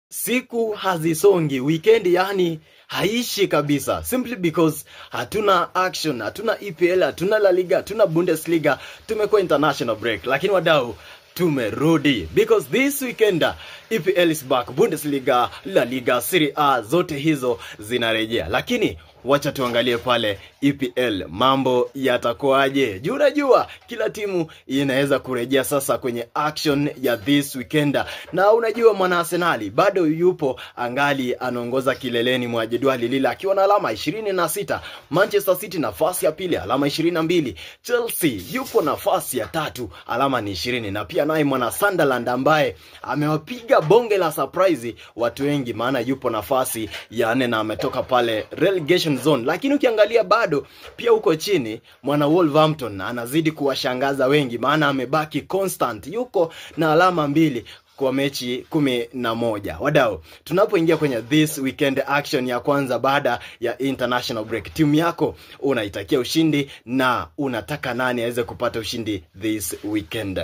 siku hazisongi, weekend yani haishi kabisa, simply because hatuna action, hatuna EPL, hatuna La Liga, hatuna Bundesliga, tumekuwa international break. Lakini wadau, tumerudi because this weekend EPL is back, Bundesliga, La Liga, Serie A, zote hizo zinarejea. Lakini wacha tuangalie pale EPL mambo yatakuaje. Unajua kila timu inaweza kurejea sasa kwenye action ya this weekend. Na unajua mwana Arsenal bado yupo angali anaongoza kileleni mwa jedwali lile akiwa na alama 26. Manchester City nafasi ya pili alama 22. Chelsea yupo nafasi ya 3 alama ni 20. Na pia naye mwana Sunderland ambaye amewapiga bonge la surprise watu wengi, maana yupo nafasi ya 4 na ametoka pale relegation zone. Lakini ukiangalia bado pia huko chini mwana Wolverhampton anazidi kuwashangaza wengi, maana amebaki constant, yuko na alama 2 kwa mechi 11. Wadau, tunapoingia kwenye this weekend action ya kwanza baada ya international break, timu yako unaitakia ushindi na unataka nani aweze kupata ushindi this weekend?